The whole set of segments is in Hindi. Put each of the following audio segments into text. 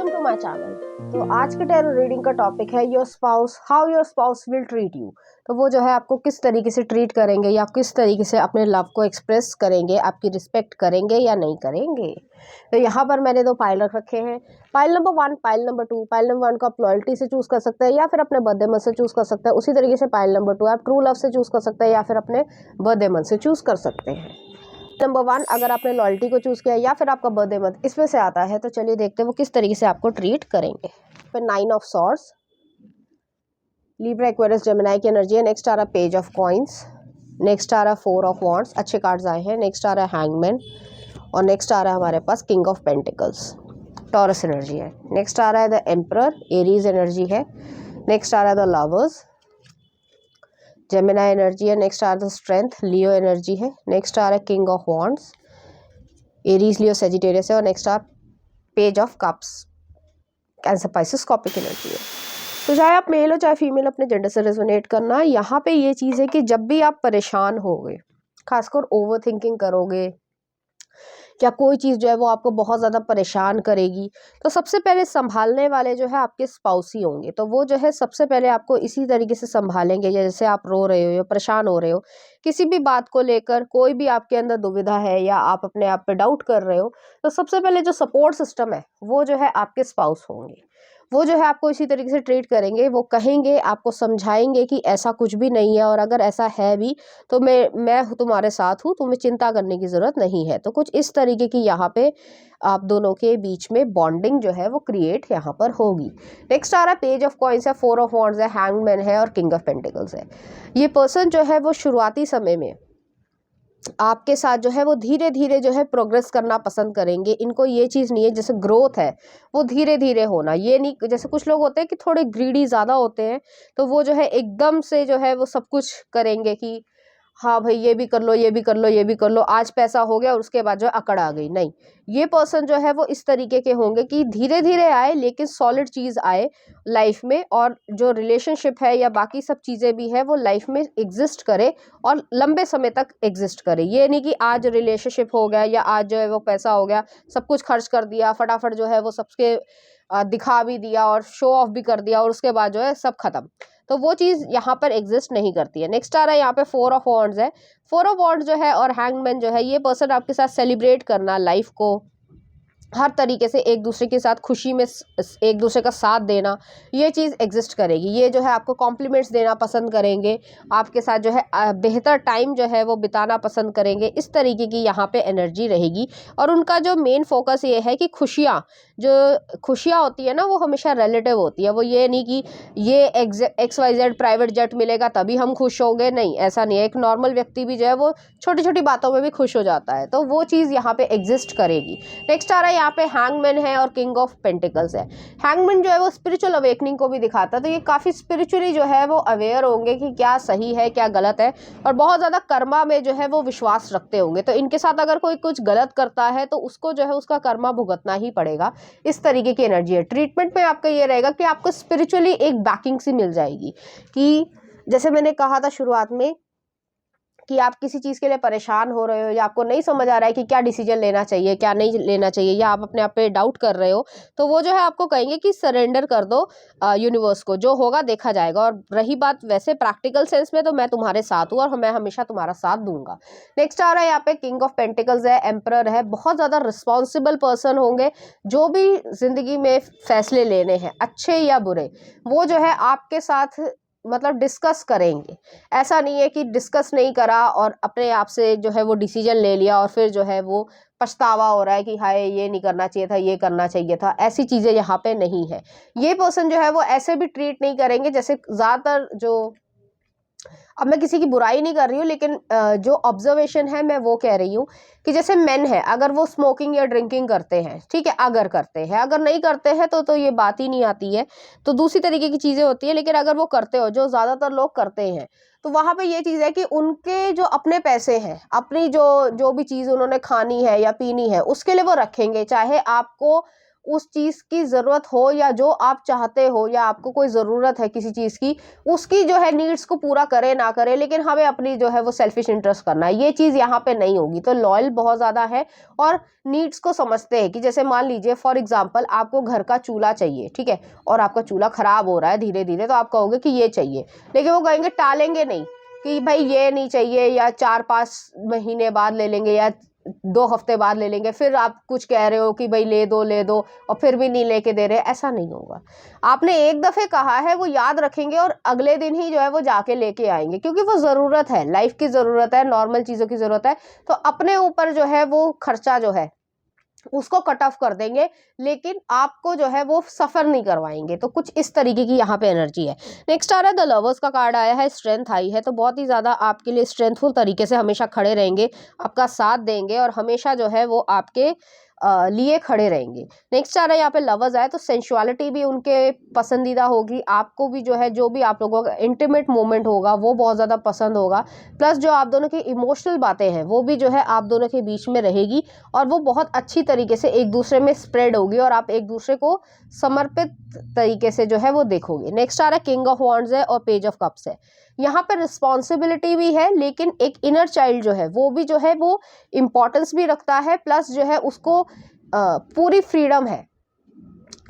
Welcome to my channel. तो आज के टैरो रीडिंग का टॉपिक है your spouse, how your spouse will treat you. तो वो जो है आपको किस तरीके से ट्रीट करेंगे या किस तरीके से अपने लव को एक्सप्रेस करेंगे, आपकी रिस्पेक्ट करेंगे या नहीं करेंगे। तो यहाँ पर मैंने दो पाइल रख रखे हैं, pile number 1, pile number 2। Pile number 1 को आप लॉयल्टी से चूज कर सकते हैं या फिर अपने बर्थडे मंथ से चूज कर सकते हैं। उसी तरीके से पाइल नंबर 2 आप ट्रू लव से चूज कर सकते हैं या फिर अपने बर्थडे मंथ से चूज कर सकते हैं। नंबर 1 अगर आपने लॉयल्टी को चूज किया या फिर आपका बर्थडे मंथ इसमें से आता है, तो चलिए देखते हैं वो किस तरीके से आपको ट्रीट करेंगे। फिर 9 of swords, Libra, Aquarius, Gemini की एनर्जी है। नेक्स्ट आ रहा पेज ऑफ कॉइन्स, नेक्स्ट आ रहा 4 ऑफ वॉन्ड्स, अच्छे कार्ड्स आए हैं। नेक्स्ट आ रहा है हैंगमैन और नेक्स्ट आ रहा है हमारे पास king of pentacles, Taurus energy है। नेक्स्ट आ रहा है द एम्परर, एरीज एनर्जी है। नेक्स्ट आ रहा है द लवर्स, जेमिनी एनर्जी है। नेक्स्ट आ रहा है स्ट्रेंथ, लियो एनर्जी है। नेक्स्ट आ रहा है king of wands, Aries, Leo, Sagittarius है। और नेक्स्ट आ page of cups, Cancer, Pisces, Scorpio energy है। तो चाहे आप मेल हो चाहे फीमेल, अपने जेंडर से रेजोनेट करना। यहाँ पे ये चीज़ है कि जब भी आप परेशान होगे, खासकर ओवर थिंकिंग करोगे या कोई चीज़ जो है वो आपको बहुत ज़्यादा परेशान करेगी, तो सबसे पहले संभालने वाले जो है आपके स्पाउस ही होंगे। तो वो जो है सबसे पहले आपको इसी तरीके से संभालेंगे, जैसे आप रो रहे हो या परेशान हो रहे हो किसी भी बात को लेकर, कोई भी आपके अंदर दुविधा है या आप अपने आप पे डाउट कर रहे हो, तो सबसे पहले जो सपोर्ट सिस्टम है वो जो है आपके स्पाउस होंगे। वो जो है आपको इसी तरीके से ट्रीट करेंगे, वो कहेंगे, आपको समझाएंगे कि ऐसा कुछ भी नहीं है और अगर ऐसा है भी तो मैं तुम्हारे साथ हूँ, तुम्हें चिंता करने की ज़रूरत नहीं है। तो कुछ इस तरीके की यहाँ पे आप दोनों के बीच में बॉन्डिंग जो है वो क्रिएट यहाँ पर होगी। नेक्स्ट आ रहा है पेज ऑफ कॉइन्स है, 4 ऑफ वॉन्ड्स है, हैंगमैन है और किंग ऑफ पेंटिकल्स है। ये पर्सन जो है वो शुरुआती समय में आपके साथ जो है वो धीरे धीरे जो है प्रोग्रेस करना पसंद करेंगे। इनको ये चीज़ नहीं है, जैसे ग्रोथ है वो धीरे धीरे होना, ये नहीं जैसे कुछ लोग होते हैं कि थोड़े ग्रीडी ज़्यादा होते हैं, तो वो जो है एकदम से जो है वो सब कुछ करेंगे कि हाँ भाई ये भी कर लो, ये भी कर लो, ये भी कर लो, आज पैसा हो गया और उसके बाद जो है अकड़ आ गई। नहीं, ये पर्सन जो है वो इस तरीके के होंगे कि धीरे धीरे आए लेकिन सॉलिड चीज़ आए लाइफ में, और जो रिलेशनशिप है या बाकी सब चीज़ें भी है वो लाइफ में एग्जिस्ट करे और लंबे समय तक एग्जिस्ट करे। ये नहीं कि आज रिलेशनशिप हो गया या आज जो है वो पैसा हो गया, सब कुछ खर्च कर दिया, फटाफट जो है वो सबके दिखा भी दिया और शो ऑफ भी कर दिया और उसके बाद जो है सब खत्म। तो वो चीज़ यहाँ पर एग्जिस्ट नहीं करती है। नेक्स्ट आ रहा है यहाँ पे 4 ऑफ वॉन्ड्स है। 4 ऑफ वॉन्ड्स जो है और हैंगमैन जो है, ये पर्सन आपके साथ सेलिब्रेट करना, लाइफ को हर तरीके से एक दूसरे के साथ खुशी में एक दूसरे का साथ देना, ये चीज़ एग्जिस्ट करेगी। ये जो है आपको कॉम्प्लीमेंट्स देना पसंद करेंगे, आपके साथ जो है बेहतर टाइम जो है वो बिताना पसंद करेंगे। इस तरीके की यहाँ पे एनर्जी रहेगी। और उनका जो मेन फोकस ये है कि खुशियाँ होती है ना, वो हमेशा रिलेटिव होती है। वो ये नहीं कि ये XYZ प्राइवेट जेट मिलेगा तभी हम खुश होंगे, नहीं, ऐसा नहीं है। एक नॉर्मल व्यक्ति भी जो है वो छोटी छोटी बातों में भी खुश हो जाता है, तो वो चीज़ यहाँ पे एग्जिस्ट करेगी। नेक्स्ट आ रहा है यहाँ पे हैंगमैन है और किंग ऑफ पेंटिकल्स है। हैंगमैन जो है वो स्पिरिचुअल अवेकनिंग को भी दिखाता है, तो ये काफ़ी स्पिरिचुअली जो है वो अवेयर होंगे कि क्या सही है क्या गलत है, और बहुत ज़्यादा कर्मा में जो है वो विश्वास रखते होंगे। तो इनके साथ अगर कोई कुछ गलत करता है तो उसको जो है उसका कर्मा भुगतना ही पड़ेगा। इस तरीके की एनर्जी है। ट्रीटमेंट में आपका ये रहेगा कि आपको स्पिरिचुअली एक बैकिंग सी मिल जाएगी, कि जैसे मैंने कहा था शुरुआत में कि आप किसी चीज़ के लिए परेशान हो रहे हो या आपको नहीं समझ आ रहा है कि क्या डिसीजन लेना चाहिए क्या नहीं लेना चाहिए, या आप अपने आप पे डाउट कर रहे हो, तो वो जो है आपको कहेंगे कि सरेंडर कर दो यूनिवर्स को, जो होगा देखा जाएगा। और रही बात वैसे प्रैक्टिकल सेंस में, तो मैं तुम्हारे साथ हूँ और मैं हमेशा तुम्हारा साथ दूंगा। नेक्स्ट आ रहा है यहाँ पे किंग ऑफ पेंटिकल्स है, एम्परर है। बहुत ज़्यादा रिस्पॉन्सिबल पर्सन होंगे, जो भी जिंदगी में फैसले लेने हैं अच्छे या बुरे, वो जो है आपके साथ मतलब डिस्कस करेंगे। ऐसा नहीं है कि डिस्कस नहीं करा और अपने आप से जो है वो डिसीजन ले लिया और फिर जो है वो पछतावा हो रहा है कि हाय ये नहीं करना चाहिए था, ये करना चाहिए था। ऐसी चीज़ें यहाँ पे नहीं है। ये पर्सन जो है वो ऐसे भी ट्रीट नहीं करेंगे, जैसे ज़्यादातर जो, अब मैं किसी की बुराई नहीं कर रही हूँ, लेकिन जो ऑब्जर्वेशन है मैं वो कह रही हूँ कि जैसे मेन है, अगर वो स्मोकिंग या ड्रिंकिंग करते हैं, ठीक है, अगर करते हैं, अगर नहीं करते हैं तो ये बात ही नहीं आती है, तो दूसरी तरीके की चीज़ें होती है। लेकिन अगर वो करते हो, जो ज़्यादातर लोग करते हैं, तो वहाँ पे ये चीज़ है कि उनके जो अपने पैसे हैं, अपनी जो जो भी चीज़ उन्होंने खानी है या पीनी है, उसके लिए वो रखेंगे, चाहे आपको उस चीज़ की ज़रूरत हो या जो आप चाहते हो या आपको कोई ज़रूरत है किसी चीज़ की, उसकी जो है नीड्स को पूरा करे ना करे, लेकिन हमें अपनी जो है वो सेल्फिश इंटरेस्ट करना है, ये चीज़ यहाँ पे नहीं होगी। तो लॉयल बहुत ज़्यादा है और नीड्स को समझते हैं कि जैसे मान लीजिए फॉर एग्जाम्पल आपको घर का चूल्हा चाहिए, ठीक है, और आपका चूल्हा खराब हो रहा है धीरे धीरे, तो आप कहोगे कि ये चाहिए, लेकिन वो कहेंगे, टालेंगे नहीं कि भाई ये नहीं चाहिए, या 4-5 महीने बाद ले लेंगे या 2 हफ्ते बाद ले लेंगे, फिर आप कुछ कह रहे हो कि भाई ले दो और फिर भी नहीं लेके दे रहे। ऐसा नहीं होगा। आपने एक दफे कहा है, वो याद रखेंगे और अगले दिन ही जो है वो जाके लेके आएंगे, क्योंकि वो ज़रूरत है, लाइफ की ज़रूरत है, नॉर्मल चीज़ों की ज़रूरत है। तो अपने ऊपर जो है वो खर्चा जो है उसको कट ऑफ कर देंगे, लेकिन आपको जो है वो सफर नहीं करवाएंगे। तो कुछ इस तरीके की यहाँ पे एनर्जी है। नेक्स्ट आ रहा है द लवर्स का कार्ड आया है, स्ट्रेंथ आई है, तो बहुत ही ज़्यादा आपके लिए स्ट्रेंथफुल तरीके से हमेशा खड़े रहेंगे, आपका साथ देंगे और हमेशा जो है वो आपके लिए खड़े रहेंगे। नेक्स्ट आ रहा है यहाँ पे लवर्स आए, तो सेंशुअलिटी भी उनके पसंदीदा होगी, आपको भी जो है जो भी आप लोगों का इंटीमेट मोमेंट होगा वो बहुत ज़्यादा पसंद होगा। प्लस जो आप दोनों की इमोशनल बातें हैं वो भी जो है आप दोनों के बीच में रहेगी और वो बहुत अच्छी तरीके से एक दूसरे में स्प्रेड होगी और आप एक दूसरे को समर्पित तरीके से जो है वो देखोगे। नेक्स्ट आ रहा है किंग ऑफ वॉन्ड्स है और पेज ऑफ कप्स है। यहाँ पर रिस्पॉन्सिबिलिटी भी है, लेकिन एक इनर चाइल्ड जो है वो भी जो है वो इम्पोर्टेंस भी रखता है, प्लस जो है उसको पूरी फ्रीडम है।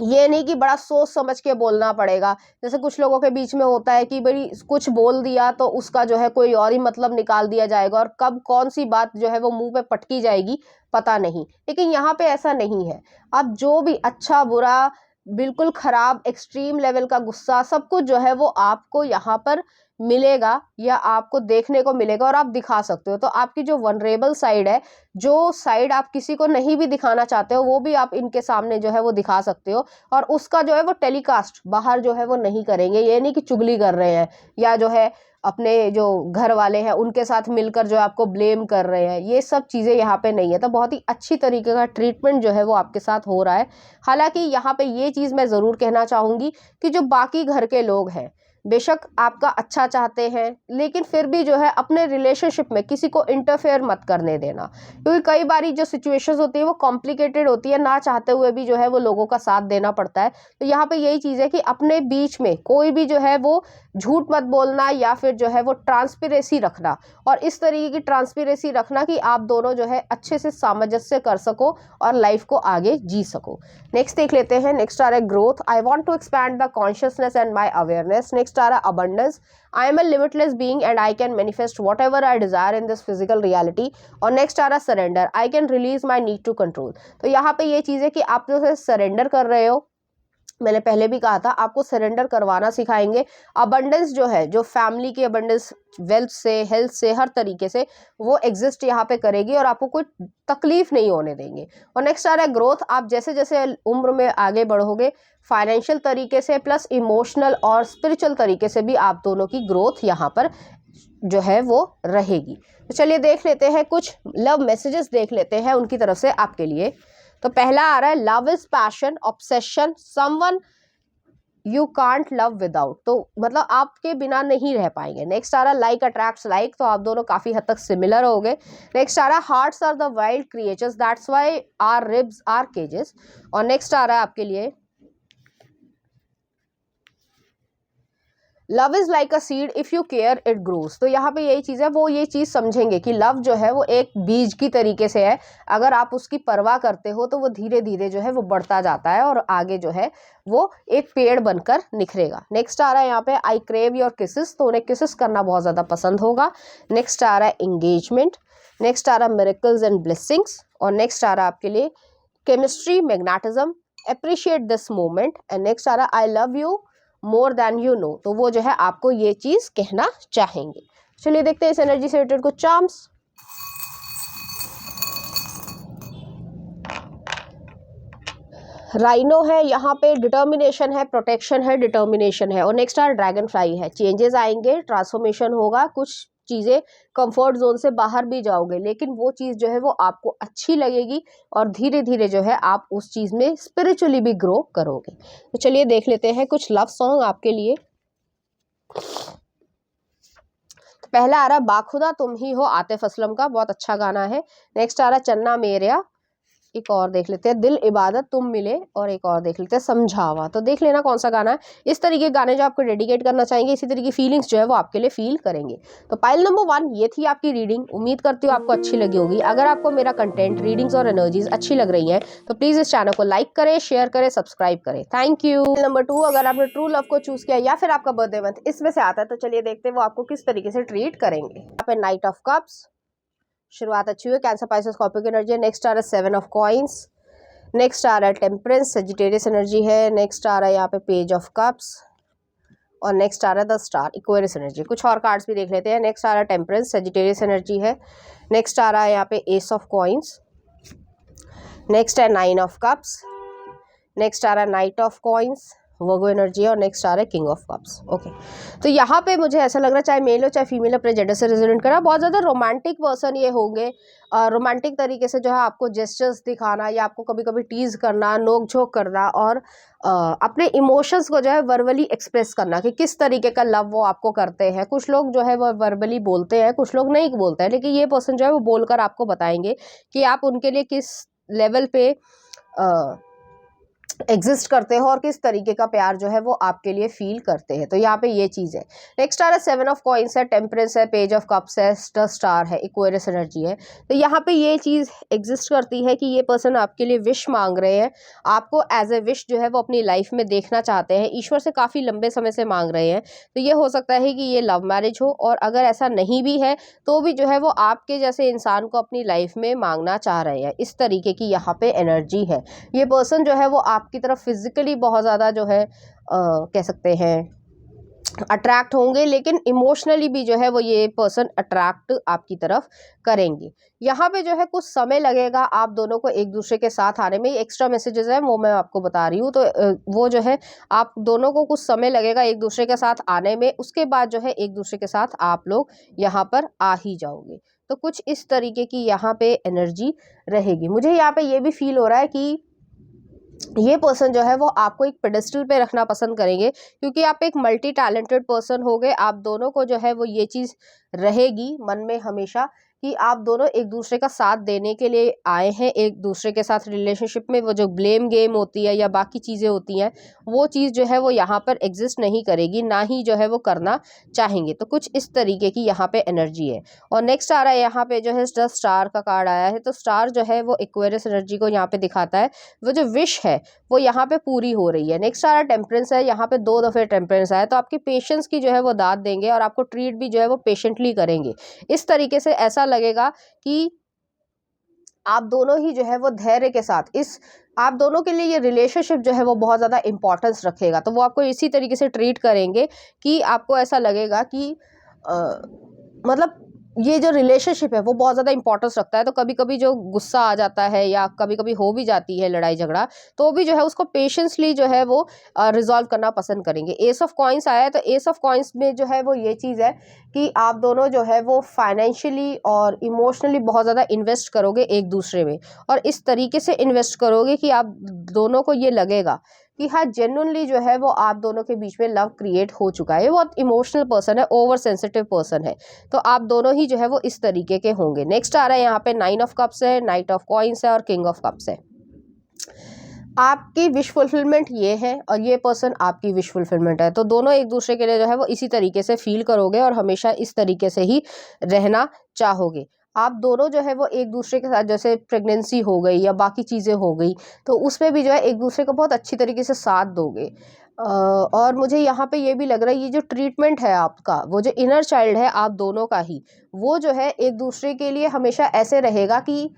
ये नहीं कि बड़ा सोच समझ के बोलना पड़ेगा। जैसे कुछ लोगों के बीच में होता है कि भाई कुछ बोल दिया तो उसका जो है कोई और ही मतलब निकाल दिया जाएगा और कब कौन सी बात जो है वो मुंह पे पटकी जाएगी पता नहीं। लेकिन यहाँ पे ऐसा नहीं है। अब जो भी अच्छा बुरा बिल्कुल खराब एक्सट्रीम लेवल का गुस्सा सब कुछ जो है वो आपको यहाँ पर मिलेगा या आपको देखने को मिलेगा और आप दिखा सकते हो। तो आपकी जो वनरेबल साइड है, जो साइड आप किसी को नहीं भी दिखाना चाहते हो, वो भी आप इनके सामने जो है वो दिखा सकते हो और उसका जो है वो टेलीकास्ट बाहर जो है वो नहीं करेंगे। ये नहीं कि चुगली कर रहे हैं या जो है अपने जो घर वाले हैं उनके साथ मिलकर जो आपको ब्लेम कर रहे हैं, ये सब चीज़ें यहाँ पे नहीं है। तो बहुत ही अच्छी तरीके का ट्रीटमेंट जो है वो आपके साथ हो रहा है। हालांकि यहाँ पे ये चीज़ मैं ज़रूर कहना चाहूँगी कि जो बाकी घर के लोग हैं बेशक आपका अच्छा चाहते हैं, लेकिन फिर भी जो है अपने रिलेशनशिप में किसी को इंटरफेयर मत करने देना, क्योंकि कई बारी जो सिचुएशंस होती है वो कॉम्प्लिकेटेड होती है, ना चाहते हुए भी जो है वो लोगों का साथ देना पड़ता है। तो यहाँ पे यही चीज़ है कि अपने बीच में कोई भी जो है वो झूठ मत बोलना या फिर जो है वो ट्रांसपेरेंसी रखना, और इस तरीके की ट्रांसपेरेंसी रखना कि आप दोनों जो है अच्छे से सामंजस्य कर सको और लाइफ को आगे जी सको। नेक्स्ट देख लेते हैं। नेक्स्ट आ रहा है growth, I want to expand the consciousness and my awareness. Next आ रहा है abundance, I am a limitless being and I can manifest whatever I desire in this physical reality. और नेक्स्ट आ रहा है surrender, I can release my need to control. तो यहाँ पे ये चीज़ है कि आप जो है सरेंडर कर रहे हो, मैंने पहले भी कहा था आपको सरेंडर करवाना सिखाएंगे। अबंडेंस जो है, जो फैमिली की अबंडेंस वेल्थ से हेल्थ से हर तरीके से वो एग्जिस्ट यहाँ पे करेगी और आपको कोई तकलीफ नहीं होने देंगे। और नेक्स्ट आ रहा है ग्रोथ, आप जैसे जैसे उम्र में आगे बढ़ोगे फाइनेंशियल तरीके से प्लस इमोशनल और स्पिरिचुअल तरीके से भी आप दोनों की ग्रोथ यहाँ पर जो है वो रहेगी। तो चलिए देख लेते हैं कुछ लव मैसेजेस, देख लेते हैं उनकी तरफ से आपके लिए। तो पहला आ रहा है love is passion obsession someone you can't love without, तो मतलब आपके बिना नहीं रह पाएंगे। नेक्स्ट आ रहा है लाइक अट्रैक्ट्स लाइक, तो आप दोनों काफी हद तक सिमिलर हो गए। नेक्स्ट आ रहा है hearts are the wild creatures that's why our ribs are cages. और नेक्स्ट आ रहा है आपके लिए love is like a seed if you care it grows. तो यहाँ पे यही चीज़ है, वो ये चीज़ समझेंगे कि लव जो है वो एक बीज की तरीके से है, अगर आप उसकी परवाह करते हो तो वो धीरे धीरे जो है वो बढ़ता जाता है और आगे जो है वो एक पेड़ बनकर निखरेगा। नेक्स्ट आ रहा है यहाँ पे आई क्रेव योर किसेस, तो उन्हें किसेस करना बहुत ज़्यादा पसंद होगा। नेक्स्ट आ रहा है इंगेजमेंट। नेक्स्ट आ रहा है मिरेकल्स एंड ब्लेसिंग्स। और नेक्स्ट आ रहा है आपके लिए chemistry magnetism appreciate this moment. And next आ रहा है I love you more than you know, तो वो जो है आपको ये चीज कहना चाहेंगे। चलिए देखते हैं इस एनर्जी से रिलेटेड कुछ चार्म्स। राइनो है, यहाँ पे डिटर्मिनेशन है, प्रोटेक्शन है, डिटर्मिनेशन है। और नेक्स्ट आ ड्रैगन फ्लाई है, चेंजेस आएंगे, ट्रांसफॉर्मेशन होगा, कुछ चीज़ें कंफर्ट जोन से बाहर भी जाओगे, लेकिन वो चीज़ जो है वो आपको अच्छी लगेगी और धीरे धीरे जो है आप उस चीज़ में स्पिरिचुअली भी ग्रो करोगे। तो चलिए देख लेते हैं कुछ लव सॉन्ग आपके लिए। तो पहला आ रहा है बाखुदा तुम ही हो, आतिफ असलम का, बहुत अच्छा गाना है। नेक्स्ट आ रहा है चन्ना मेरेया। एक और देख लेते हैं, दिल इबादत तुम मिले, और एक और देख लेते हैं, समझावा। तो देख लेना कौन सा गाना है। इस तरीके के गाने जो आपको डेडिकेट करना चाहेंगे, इसी तरीके की फीलिंग्स जो है वो आपके लिए फील करेंगे। तो पाइल नंबर 1 ये थी आपकी रीडिंग। उम्मीद करती हूँ आपको अच्छी लगी होगी। अगर आपको मेरा कंटेंट, रीडिंग्स और एनर्जीज अच्छी लग रही हैं तो प्लीज़ इस चैनल को लाइक करें, शेयर करें, सब्सक्राइब करें। Thank you. नंबर 2, अगर आपने ट्रू लव को चूज किया या फिर आपका बर्थडे मंथ इसमें से आता है, तो चलिए देखते हैं वो आपको किस तरीके से ट्रीट करेंगे। यहाँ पे नाइट ऑफ कप्स, शुरुआत अच्छी हुई। कैंसर, पाइसेस, स्कॉर्पियो की एनर्जी है। नेक्स्ट आ रहा है 7 ऑफ कॉइंस। नेक्स्ट आ रहा है टेम्परेंस, सेजिटेरियस एनर्जी है। नेक्स्ट आ रहा है यहाँ पे पेज ऑफ कप्स, और नेक्स्ट आ रहा है द स्टार, इक्वेरियस एनर्जी। कुछ और कार्ड्स भी देख लेते हैं। नेक्स्ट आ रहा है टेम्परेंस, सेजिटेरियस एनर्जी है। नेक्स्ट आ रहा है यहाँ पे एस ऑफ कॉइंस। नेक्स्ट है 9 ऑफ कप्स। नेक्स्ट आ रहा है night of coins, Virgo energy है। और नेक्स्ट आ रहा है किंग ऑफ कप्स। ओके, तो यहाँ पे मुझे ऐसा लग रहा है, चाहे मेल हो चाहे फीमेल, अपने जेंडर से रेजोनेट करा। बहुत ज़्यादा रोमांटिक पर्सन ये होंगे। रोमांटिक तरीके से जो है आपको जेस्चर्स दिखाना, या आपको कभी कभी टीज करना, नोक झोंक करना, और अपने इमोशंस को जो है वर्बली एक्सप्रेस करना कि किस तरीके का लव वो आपको करते हैं। कुछ लोग जो है वो वर्बली बोलते हैं, कुछ लोग नहीं बोलते हैं, लेकिन ये पर्सन जो है वो बोलकर आपको बताएंगे कि आप उनके लिए किस लेवल पे एग्जिस्ट करते हो और किस तरीके का प्यार जो है वो आपके लिए फील करते हैं। तो यहाँ पे ये चीज़ है। नेक्स्ट आ रहा है 7 ऑफ कॉइंस है, टेम्परेंस है, पेज ऑफ कप्स है, द स्टार है, इक्वेरियस एनर्जी है। तो यहाँ पे ये चीज़ एग्जिस्ट करती है कि ये पर्सन आपके लिए विश मांग रहे हैं, आपको एज ए विश जो है वो अपनी लाइफ में देखना चाहते हैं, ईश्वर से काफ़ी लंबे समय से मांग रहे हैं। तो ये हो सकता है कि ये लव मैरिज हो, और अगर ऐसा नहीं भी है तो भी जो है वो आपके जैसे इंसान को अपनी लाइफ में मांगना चाह रहे हैं। इस तरीके की यहाँ पे एनर्जी है। ये पर्सन जो है वो आपकी तरफ फिजिकली बहुत ज़्यादा जो है कह सकते हैं अट्रैक्ट होंगे, लेकिन इमोशनली भी जो है वो ये पर्सन अट्रैक्ट आपकी तरफ करेंगे। यहाँ पे जो है कुछ समय लगेगा आप दोनों को एक दूसरे के साथ आने में। एक्स्ट्रा मैसेजेस हैं वो मैं आपको बता रही हूँ। तो वो जो है आप दोनों को कुछ समय लगेगा एक दूसरे के साथ आने में। उसके बाद जो है एक दूसरे के साथ आप लोग यहाँ पर आ ही जाओगे। तो कुछ इस तरीके की यहाँ पे एनर्जी रहेगी। मुझे यहाँ पे ये भी फील हो रहा है कि ये पर्सन जो है वो आपको एक पेडेस्टल पे रखना पसंद करेंगे, क्योंकि आप एक मल्टी टैलेंटेड पर्सन हो गए। आप दोनों को जो है वो ये चीज़ रहेगी मन में हमेशा कि आप दोनों एक दूसरे का साथ देने के लिए आए हैं। एक दूसरे के साथ रिलेशनशिप में वो जो ब्लेम गेम होती है या बाकी चीज़ें होती हैं, वो चीज़ जो है वो यहाँ पर एग्जिस्ट नहीं करेगी, ना ही जो है वो करना चाहेंगे। तो कुछ इस तरीके की यहाँ पे एनर्जी है। और नेक्स्ट आ रहा है यहाँ पे जो है द स्टार का कार्ड आया है। तो स्टार जो है वो एक्वेरियस एनर्जी को यहाँ पे दिखाता है। वो जो विश है वो यहाँ पे पूरी हो रही है। नेक्स्ट आ रहा है टेम्परेंस है। यहाँ पे 2 दफ़े टेम्परेंस आया, तो आपकी पेशेंस की जो है वो दाद देंगे और आपको ट्रीट भी जो है वो पेशेंटली करेंगे। इस तरीके से ऐसा लगेगा कि आप दोनों ही जो है वो धैर्य के साथ आप दोनों के लिए ये रिलेशनशिप जो है वो बहुत ज़्यादा इंपॉर्टेंस रखेगा। तो वो आपको इसी तरीके से ट्रीट करेंगे कि आपको ऐसा लगेगा कि मतलब ये जो रिलेशनशिप है वो बहुत ज़्यादा इंपॉर्टेंस रखता है। तो कभी कभी जो गुस्सा आ जाता है या कभी कभी हो भी जाती है लड़ाई झगड़ा, तो भी जो है उसको पेशेंसली जो है वो रिजॉल्व करना पसंद करेंगे। एस ऑफ कॉइंस आया है, तो एस ऑफ कॉइंस में जो है वो ये चीज़ है कि आप दोनों जो है वो फाइनेंशियली और इमोशनली बहुत ज़्यादा इन्वेस्ट करोगे एक दूसरे में, और इस तरीके से इन्वेस्ट करोगे कि आप दोनों को ये लगेगा कि हाँ जेन्युइनली जो है वो आप दोनों के बीच में लव क्रिएट हो चुका है। बहुत इमोशनल पर्सन है, ओवर सेंसिटिव पर्सन है। तो आप दोनों ही जो है वो इस तरीके के होंगे। नेक्स्ट आ रहा है यहाँ पे 9 ऑफ कप्स है, नाइट ऑफ कॉइंस है, और किंग ऑफ कप्स है। आपकी विश फुलफिलमेंट ये है और ये पर्सन आपकी विश फुलफिलमेंट है। तो दोनों एक दूसरे के लिए जो है वो इसी तरीके से फील करोगे और हमेशा इस तरीके से ही रहना चाहोगे। आप दोनों जो है वो एक दूसरे के साथ, जैसे प्रेगनेंसी हो गई या बाकी चीज़ें हो गई, तो उसमें भी जो है एक दूसरे को बहुत अच्छी तरीके से साथ दोगे। और मुझे यहाँ पे ये भी लग रहा है ये जो ट्रीटमेंट है आपका, वो जो इनर चाइल्ड है आप दोनों का ही, वो जो है एक दूसरे के लिए हमेशा ऐसे रहेगा कि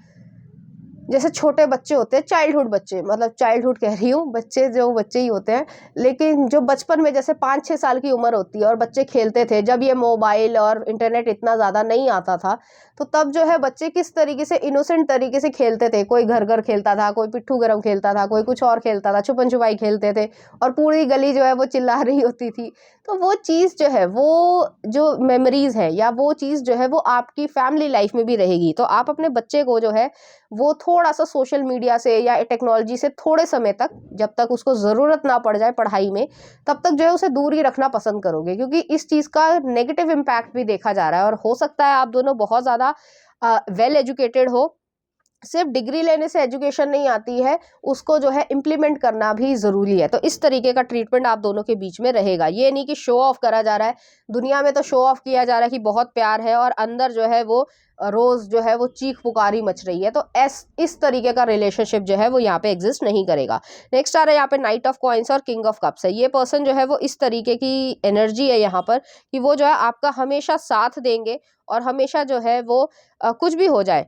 जैसे छोटे बच्चे होते हैं, चाइल्डहुड बच्चे, मतलब चाइल्डहुड कह रही हूँ, बच्चे जो बच्चे ही होते हैं, लेकिन जो बचपन में जैसे 5-6 साल की उम्र होती है और बच्चे खेलते थे, जब ये मोबाइल और इंटरनेट इतना ज़्यादा नहीं आता था, तो तब जो है बच्चे किस तरीके से इनोसेंट तरीके से खेलते थे। कोई घर घर खेलता था, कोई पिट्ठू गरम खेलता था, कोई कुछ और खेलता था, छुपन छुपाई खेलते थे, और पूरी गली जो है वो चिल्ला रही होती थी। तो वो चीज़ जो है, वो जो मेमोरीज़ है या वो चीज़ जो है वो आपकी फैमिली लाइफ में भी रहेगी। तो आप अपने बच्चे को जो है वो थोड़ा सा सोशल मीडिया से या टेक्नोलॉजी से थोड़े समय तक, जब तक उसको ज़रूरत ना पड़ जाए पढ़ाई में, तब तक जो है उसे दूर ही रखना पसंद करोगे, क्योंकि इस चीज़ का नेगेटिव इम्पैक्ट भी देखा जा रहा है। और हो सकता है आप दोनों बहुत ज़्यादा वेल एजुकेटेड हो, सिर्फ डिग्री लेने से एजुकेशन नहीं आती है, उसको जो है इम्प्लीमेंट करना भी ज़रूरी है। तो इस तरीके का ट्रीटमेंट आप दोनों के बीच में रहेगा। ये नहीं कि शो ऑफ करा जा रहा है, दुनिया में तो शो ऑफ किया जा रहा है कि बहुत प्यार है और अंदर जो है वो रोज़ जो है वो चीख पुकारी मच रही है। तो इस तरीके का रिलेशनशिप जो है वो यहाँ पे एग्जिस्ट नहीं करेगा। नेक्स्ट आ रहा है यहाँ पे नाइट ऑफ कॉइंस और किंग ऑफ कप्स है। ये पर्सन जो है वो इस तरीके की एनर्जी है यहाँ पर कि वो जो है आपका हमेशा साथ देंगे और हमेशा जो है वो कुछ भी हो जाए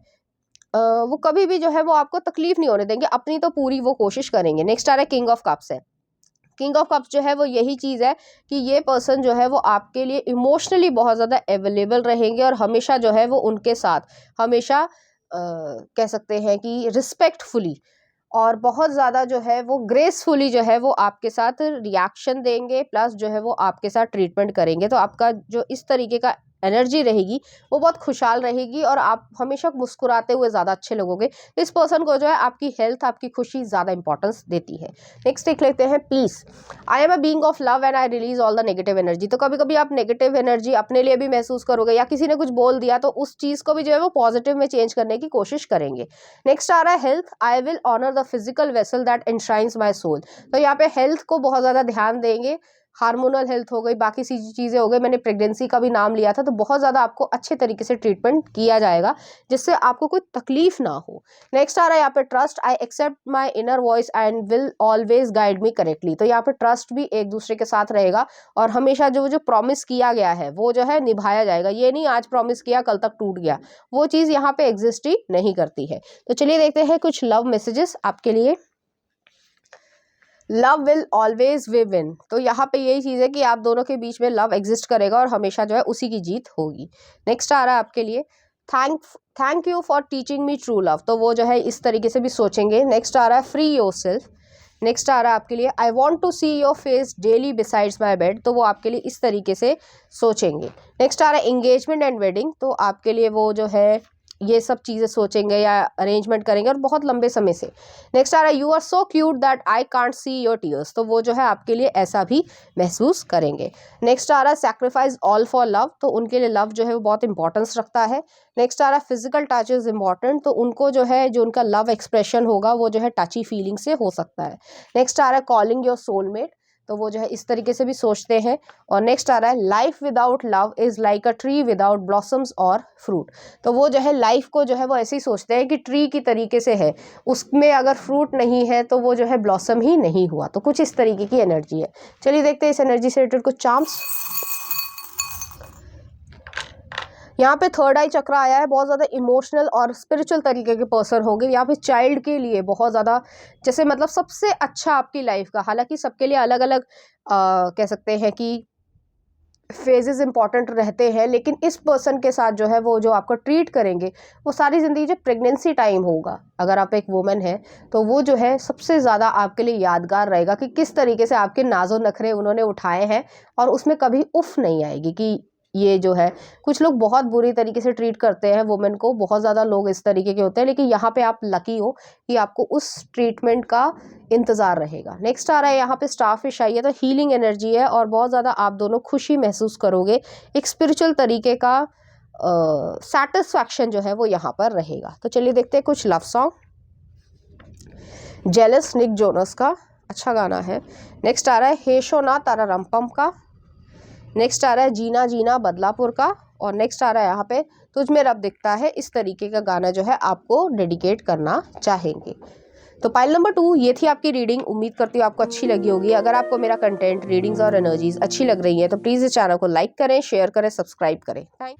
वो कभी भी जो है वो आपको तकलीफ नहीं होने देंगे, अपनी तो पूरी वो कोशिश करेंगे। नेक्स्ट आ रहा है किंग ऑफ कप्स है। किंग ऑफ कप्स जो है वो यही चीज़ है कि ये पर्सन जो है वो आपके लिए इमोशनली बहुत ज़्यादा अवेलेबल रहेंगे और हमेशा जो है वो उनके साथ हमेशा कह सकते हैं कि रिस्पेक्टफुली और बहुत ज़्यादा जो है वो ग्रेसफुली जो है वो आपके साथ रिएक्शन देंगे, प्लस जो है वो आपके साथ ट्रीटमेंट करेंगे। तो आपका जो इस तरीके का एनर्जी रहेगी वो बहुत खुशहाल रहेगी और आप हमेशा मुस्कुराते हुए ज़्यादा अच्छे लगोगे। इस पर्सन को जो है आपकी हेल्थ, आपकी खुशी ज़्यादा इंपॉर्टेंस देती है। नेक्स्ट एक लेते हैं peace. I am a being of love and I release all the negative energy. तो कभी कभी आप नेगेटिव एनर्जी अपने लिए भी महसूस करोगे या किसी ने कुछ बोल दिया तो उस चीज़ को भी जो है वो पॉजिटिव में चेंज करने की कोशिश करेंगे। नेक्स्ट आ रहा है health. I will honour the physical vessel that enshrines my soul. तो यहाँ पे हेल्थ को बहुत ज़्यादा ध्यान देंगे। हार्मोनल हेल्थ हो गई, बाकी सी चीज़ें हो गई, मैंने प्रेगनेंसी का भी नाम लिया था। तो बहुत ज़्यादा आपको अच्छे तरीके से ट्रीटमेंट किया जाएगा जिससे आपको कोई तकलीफ ना हो। नेक्स्ट आ रहा है यहाँ पे trust. I accept my inner voice and will always guide me correctly. तो यहाँ पे ट्रस्ट भी एक दूसरे के साथ रहेगा और हमेशा जो जो प्रॉमिस किया गया है वो जो है निभाया जाएगा। ये नहीं आज प्रॉमिस किया कल तक टूट गया, वो चीज़ यहाँ पे एग्जिस्ट ही नहीं करती है। तो चलिए देखते हैं कुछ लव मैसेजेस आपके लिए। Love will always way win. तो यहाँ पे यही चीज़ है कि आप दोनों के बीच में लव एग्जिस्ट करेगा और हमेशा जो है उसी की जीत होगी। नेक्स्ट आ रहा है आपके लिए thank you for teaching me true love. तो वो जो है इस तरीके से भी सोचेंगे। नेक्स्ट आ रहा है फ्री योर सेल्फ। नेक्स्ट आ रहा है आपके लिए I want to see your face daily besides my bed. तो वो आपके लिए इस तरीके से सोचेंगे। नेक्स्ट आ रहा है एंगेजमेंट एंड वेडिंग। तो आपके लिए वो जो है ये सब चीज़ें सोचेंगे या अरेंजमेंट करेंगे और बहुत लंबे समय से। नेक्स्ट आ रहा है you are so cute that I can't see your tears. तो वो जो है आपके लिए ऐसा भी महसूस करेंगे। नेक्स्ट आ रहा है सैक्रिफाइस ऑल फॉर लव। तो उनके लिए लव जो है वो बहुत इंपॉर्टेंस रखता है। नेक्स्ट आ रहा है फिजिकल टच इज इंपॉर्टेंट। तो उनको जो है जो उनका लव एक्सप्रेशन होगा वो जो है टची फीलिंग से हो सकता है। नेक्स्ट आ रहा है कॉलिंग योर सोलमेट। तो वो जो है इस तरीके से भी सोचते हैं। और नेक्स्ट आ रहा है life without love is like a tree without blossoms और फ्रूट। तो वो जो है लाइफ को जो है वो ऐसे ही सोचते हैं कि ट्री की तरीके से है, उसमें अगर फ्रूट नहीं है तो वो जो है ब्लॉसम ही नहीं हुआ। तो कुछ इस तरीके की एनर्जी है। चलिए देखते हैं इस एनर्जी से रिलेटेड कुछ चार्म्स। यहाँ पे थर्ड आई चक्र आया है। बहुत ज़्यादा इमोशनल और स्पिरिचुअल तरीके के पर्सन होंगे। यहाँ पे चाइल्ड के लिए बहुत ज़्यादा जैसे मतलब सबसे अच्छा आपकी लाइफ का, हालांकि सबके लिए अलग अलग कह सकते हैं कि फेजेस इंपॉर्टेंट रहते हैं, लेकिन इस पर्सन के साथ जो है वो जो आपको ट्रीट करेंगे वो सारी ज़िंदगी जो प्रेगनेंसी टाइम होगा, अगर आप एक वुमेन है तो वो जो है सबसे ज़्यादा आपके लिए यादगार रहेगा कि किस तरीके से आपके नाज़ो नखरे उन्होंने उठाए हैं और उसमें कभी उफ नहीं आएगी कि ये जो है। कुछ लोग बहुत बुरी तरीके से ट्रीट करते हैं वुमेन को, बहुत ज़्यादा लोग इस तरीके के होते हैं, लेकिन यहाँ पे आप लकी हो कि आपको उस ट्रीटमेंट का इंतज़ार रहेगा। नेक्स्ट आ रहा है यहाँ पे स्टारफिश आई है। तो हीलिंग एनर्जी है और बहुत ज़्यादा आप दोनों खुशी महसूस करोगे। एक स्पिरिचुअल तरीके का सेटिस्फैक्शन जो है वो यहाँ पर रहेगा। तो चलिए देखते हैं कुछ love song. Jealous Nick Jonas का अच्छा गाना है। नेक्स्ट आ रहा है हेशोना तारा रमपम का। नेक्स्ट आ रहा है जीना जीना बदलापुर का। और नेक्स्ट आ रहा है यहाँ पे तुझ में रब दिखता है। इस तरीके का गाना जो है आपको डेडिकेट करना चाहेंगे। तो पाइल नंबर 2 ये थी आपकी रीडिंग। उम्मीद करती हूँ आपको अच्छी लगी होगी। अगर आपको मेरा कंटेंट, रीडिंग्स और एनर्जीज अच्छी लग रही है तो प्लीज़ इस चैनल को लाइक करें, शेयर करें, सब्सक्राइब करें। थैंक